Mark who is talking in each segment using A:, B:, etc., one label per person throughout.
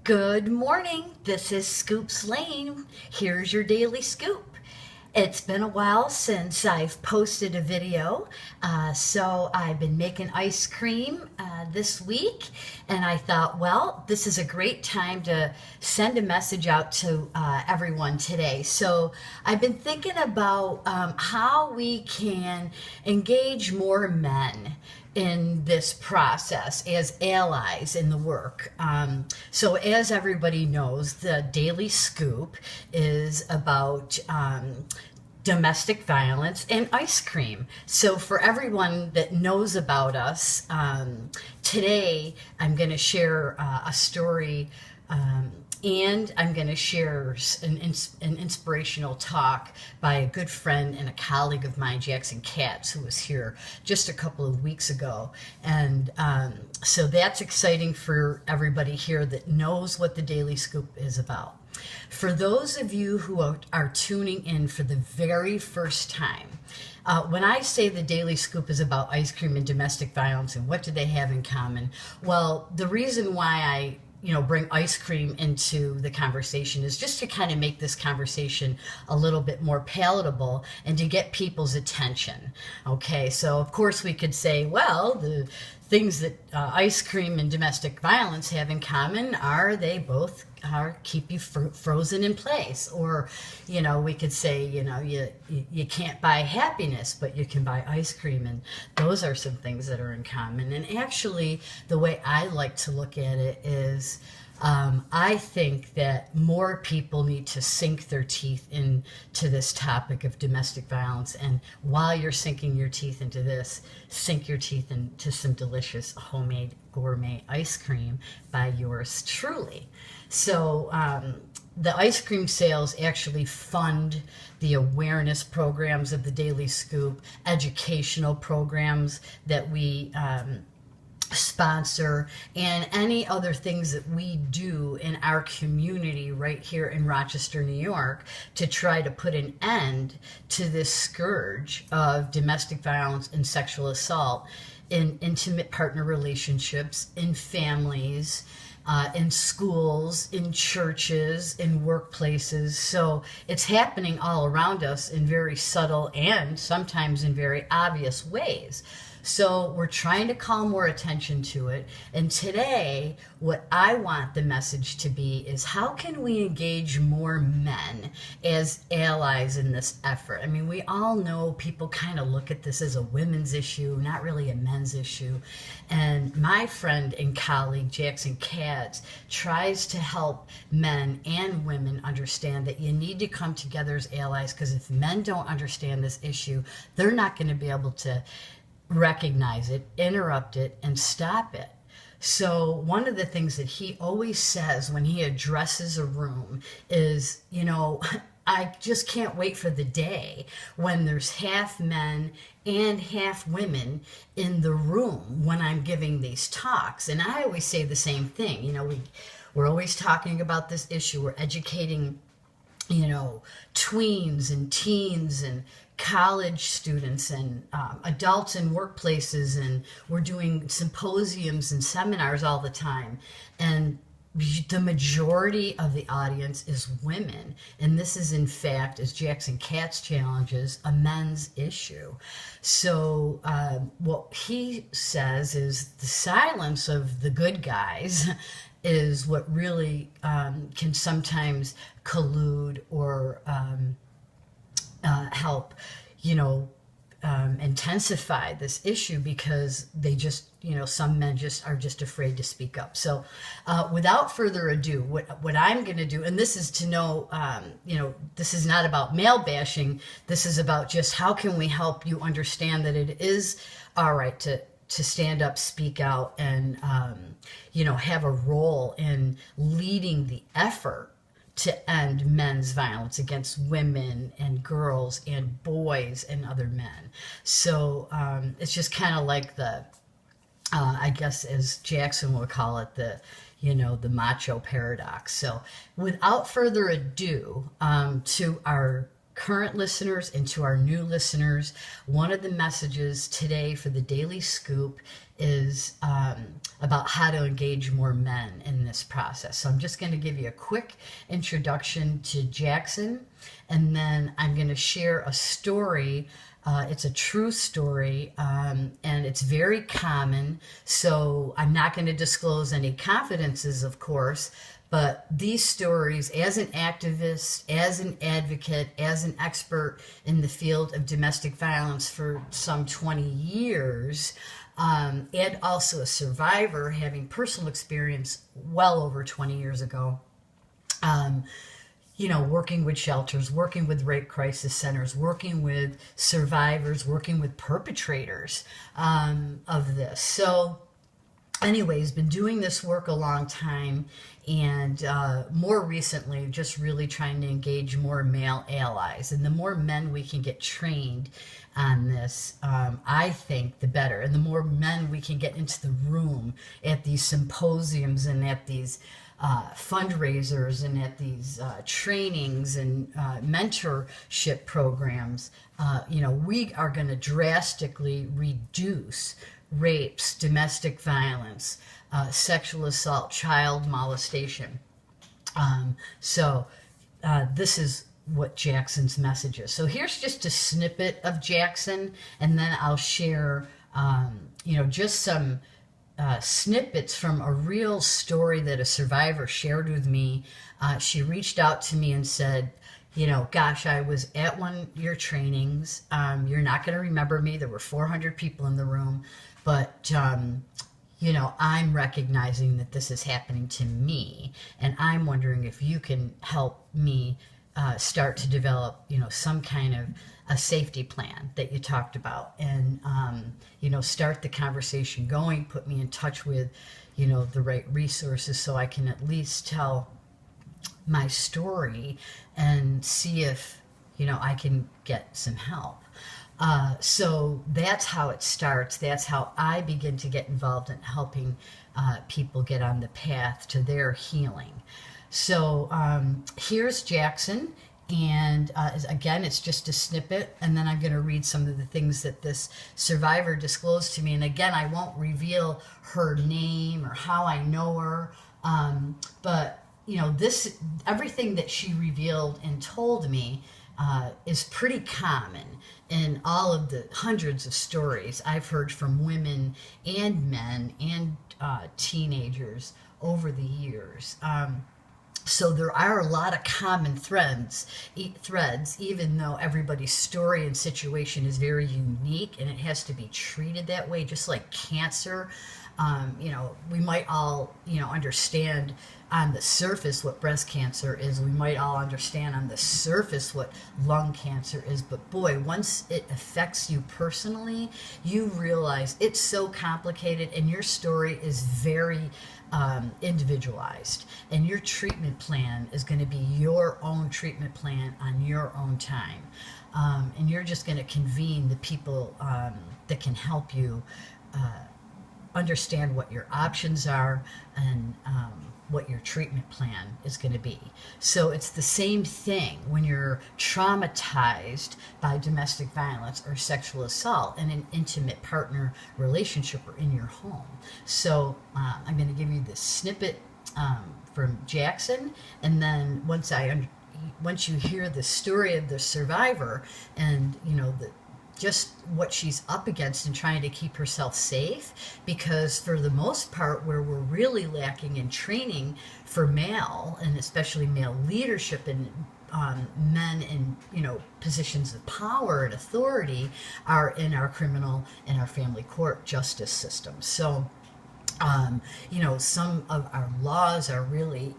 A: Good morning. This is Scoops Lane. Here's your daily scoop. It's been a while since I've posted a video, so I've been making ice cream this week, and I thought, well, this is a great time to send a message out to everyone today. So I've been thinking about how we can engage more men in this process as allies in the work. So as everybody knows, the Daily Scoop is about domestic violence and ice cream. So for everyone that knows about us, today I'm going to share a story, and I'm going to share an inspirational talk by a good friend and a colleague of mine, Jackson Katz, who was here just a couple of weeks ago. And so that's exciting for everybody here that knows what the Daily Scoop is about. For those of you who are tuning in for the very first time, when I say the Daily Scoop is about ice cream and domestic violence and what do they have in common, well, the reason why I bring ice cream into the conversation is just to kind of make this conversation a little bit more palatable and to get people's attention. Okay, so of course we could say, well, the things that ice cream and domestic violence have in common are they both keep you frozen in place. Or, we could say, you can't buy happiness, but you can buy ice cream. And those are some things that are in common. And actually, the way I like to look at it is, I think that more people need to sink their teeth into this topic of domestic violence. And while you're sinking your teeth into this, sink your teeth into some delicious homemade gourmet ice cream by yours truly. So the ice cream sales actually fund the awareness programs of the Daily Scoop, educational programs that we sponsor, and any other things that we do in our community right here in Rochester, New York, to try to put an end to this scourge of domestic violence and sexual assault in intimate partner relationships, in families, in schools, in churches, in workplaces. So it's happening all around us in very subtle and sometimes in very obvious ways. So we're trying to call more attention to it. And today, what I want the message to be is, how can we engage more men as allies in this effort? I mean, we all know people kind of look at this as a women's issue, not really a men's issue. And my friend and colleague, Jackson Katz, tries to help men and women understand that you need to come together as allies, because if men don't understand this issue, they're not going to be able to recognize it, interrupt it, and stop it. So one of the things that he always says when he addresses a room is, I just can't wait for the day when there's half men and half women in the room when I'm giving these talks. And I always say the same thing. We're always talking about this issue. We're educating tweens and teens and college students and adults in workplaces, and we're doing symposiums and seminars all the time. And the majority of the audience is women. And this is, in fact, as Jackson Katz challenges, a men's issue. So what he says is the silence of the good guys is what really can sometimes collude or help, intensify this issue, because they just, some men just are just afraid to speak up. So without further ado, what I'm going to do, and this is to know, this is not about male bashing. This is about just how can we help you understand that it is all right to stand up, speak out, and, have a role in leading the effort to end men's violence against women and girls and boys and other men. So it's just kind of like the, I guess as Jackson would call it, the macho paradox. So without further ado, to our current listeners and to our new listeners, one of the messages today for the Daily Scoop is about how to engage more men in this process. So I'm just going to give you a quick introduction to Jackson, and then I'm going to share a story. It's a true story, and it's very common, so I'm not going to disclose any confidences, of course, but these stories, as an activist, as an advocate, as an expert in the field of domestic violence for some 20 years, and also a survivor having personal experience well over 20 years ago, working with shelters, working with rape crisis centers, working with survivors, working with perpetrators of this. So anyways, been doing this work a long time, and more recently just really trying to engage more male allies. And the more men we can get trained on this, I think the better. And the more men we can get into the room at these symposiums and at these fundraisers and at these trainings and mentorship programs, we are going to drastically reduce rapes, domestic violence, sexual assault, child molestation. So this is what Jackson's message is. So here's just a snippet of Jackson, and then I'll share, just some snippets from a real story that a survivor shared with me. She reached out to me and said, gosh, I was at one of your trainings. You're not going to remember me. There were 400 people in the room, but, I'm recognizing that this is happening to me, and I'm wondering if you can help me start to develop, some kind of a safety plan that you talked about, and, start the conversation going, put me in touch with, the right resources so I can at least tell my story and see if, I can get some help. So that's how it starts. That's how I begin to get involved in helping people get on the path to their healing. So here's Jackson, and again, it's just a snippet, and then I'm going to read some of the things that this survivor disclosed to me. And again, I won't reveal her name or how I know her, but everything that she revealed and told me is pretty common in all of the hundreds of stories I've heard from women and men and teenagers over the years. So there are a lot of common threads, even though everybody's story and situation is very unique, and it has to be treated that way, just like cancer. We might all, understand on the surface what breast cancer is. We might all understand on the surface what lung cancer is. But boy, once it affects you personally, you realize it's so complicated, and your story is very individualized. And your treatment plan is going to be your own treatment plan on your own time. And you're just going to convene the people that can help you understand what your options are and what your treatment plan is going to be. So it's the same thing when you're traumatized by domestic violence or sexual assault in an intimate partner relationship or in your home. So I'm going to give you this snippet from Jackson, and then once you hear the story of the survivor and just what she's up against and trying to keep herself safe, because for the most part where we're really lacking in training for male, and especially male leadership and men in positions of power and authority, are in our criminal and our family court justice system. So some of our laws are really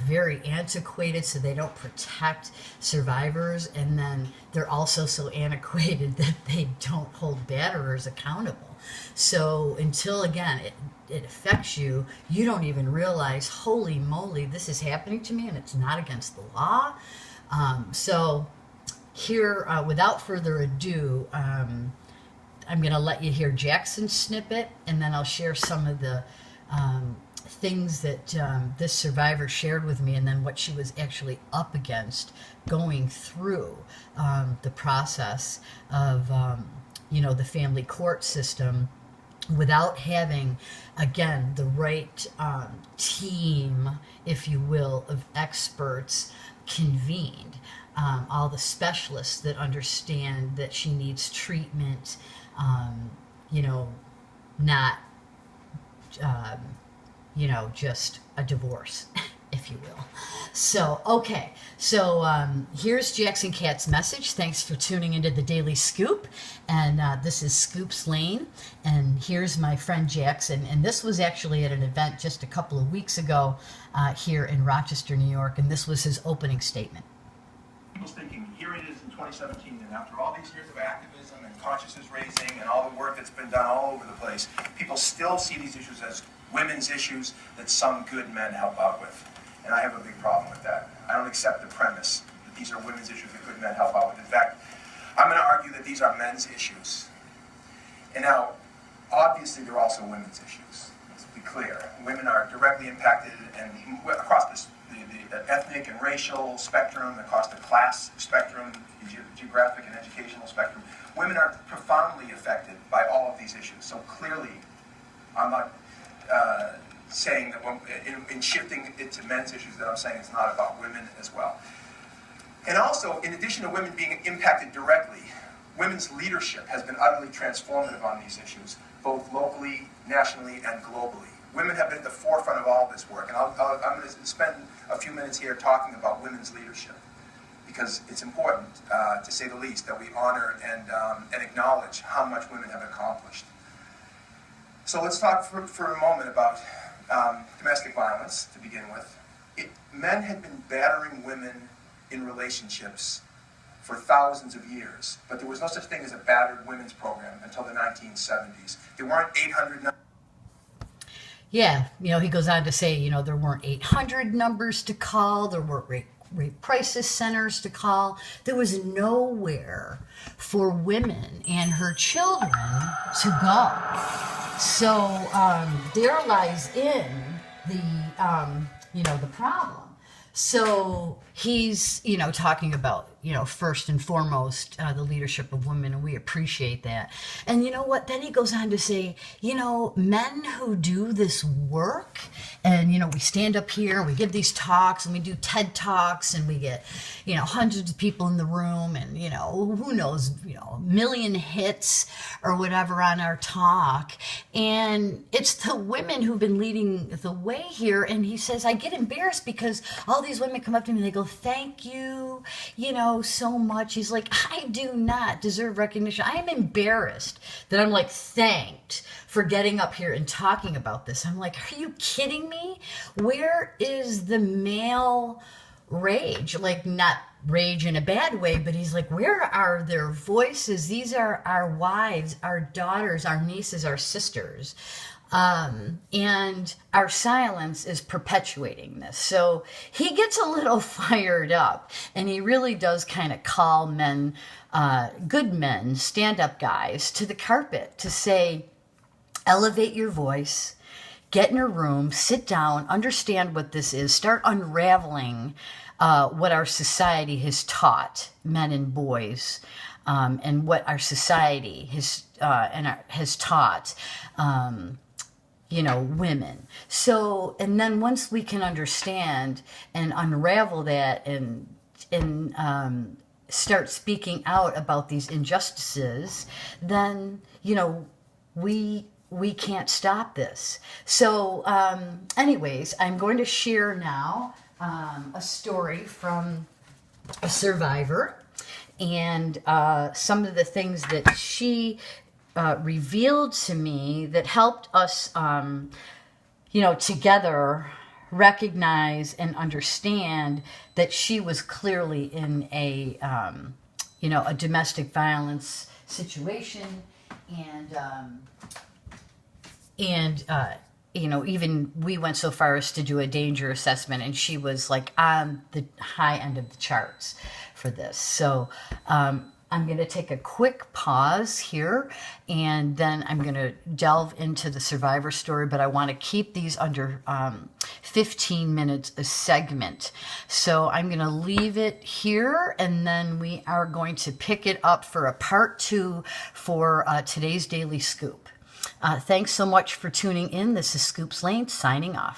A: very antiquated, so they don't protect survivors, and then they're also so antiquated that they don't hold batterers accountable. So until, again, it affects you, you don't even realize, holy moly, this is happening to me and it's not against the law. So here, without further ado, I'm going to let you hear Jackson's snippet, and then I'll share some of the things that this survivor shared with me, and then what she was actually up against going through the process of, the family court system without having, again, the right team, if you will, of experts convened. All the specialists that understand that she needs treatment, not, just a divorce, if you will. So, okay. So, here's Jackson Katz's message. Thanks for tuning into the Daily Scoop. And this is Scoops Lane. And here's my friend Jackson. And this was actually at an event just a couple of weeks ago here in Rochester, New York. And this was his opening statement.
B: People's thinking, here it is in 2017, and after all these years of activism and consciousness raising and all the work that's been done all over the place, people still see these issues as women's issues that some good men help out with. And I have a big problem with that. I don't accept the premise that these are women's issues that good men help out with. In fact, I'm going to argue that these are men's issues. And now, obviously, they're also women's issues. Let's be clear. Women are directly impacted and across the ethnic and racial spectrum, across the class spectrum, geographic and educational spectrum. Women are profoundly affected by all of these issues. So clearly, I'm not saying that in shifting it to men's issues that I'm saying it's not about women as well. And also, in addition to women being impacted directly, women's leadership has been utterly transformative on these issues, both locally, nationally, and globally. Women have been at the forefront of all this work, and I'm going to spend a few minutes here talking about women's leadership, because it's important, to say the least, that we honor and acknowledge how much women have accomplished. So let's talk for a moment about domestic violence to begin with. Men had been battering women in relationships for thousands of years, but there was no such thing as a battered women's program until the 1970s. There weren't 800...
A: Yeah, he goes on to say, there weren't 800 numbers to call, there weren't rape crisis centers to call. There was nowhere for women and her children to go. So there lies in the problem. So he's, talking about, first and foremost, the leadership of women, and we appreciate that. And you know what? Then he goes on to say, men who do this work, and, we stand up here, we give these talks, and we do TED Talks, and we get, hundreds of people in the room, and, who knows, a million hits or whatever on our talk. And it's the women who've been leading the way here. And he says, I get embarrassed because all these women come up to me and they go, thank you, so much. He's like, I do not deserve recognition. I am embarrassed that I'm thanked for getting up here and talking about this. I'm like, are you kidding me? Where is the male rage? Not rage in a bad way, but he's like, where are their voices? These are our wives, our daughters, our nieces, our sisters. And our silence is perpetuating this. So he gets a little fired up, and he really does kind of call men, good men, stand-up guys, to the carpet to say, elevate your voice, get in a room, sit down, understand what this is, start unraveling what our society has taught men and boys, and what our society has taught women. So, and then once we can understand and unravel that and start speaking out about these injustices, then, we can't stop this. So, anyways, I'm going to share now a story from a survivor, and some of the things that she revealed to me that helped us, together recognize and understand that she was clearly in a domestic violence situation, and even we went so far as to do a danger assessment, and she was on the high end of the charts for this. So, I'm going to take a quick pause here, and then I'm going to delve into the survivor story, but I want to keep these under 15 minutes a segment. So I'm going to leave it here, and then we are going to pick it up for a part 2 for today's Daily Scoop. Thanks so much for tuning in. This is Scoops Lane signing off.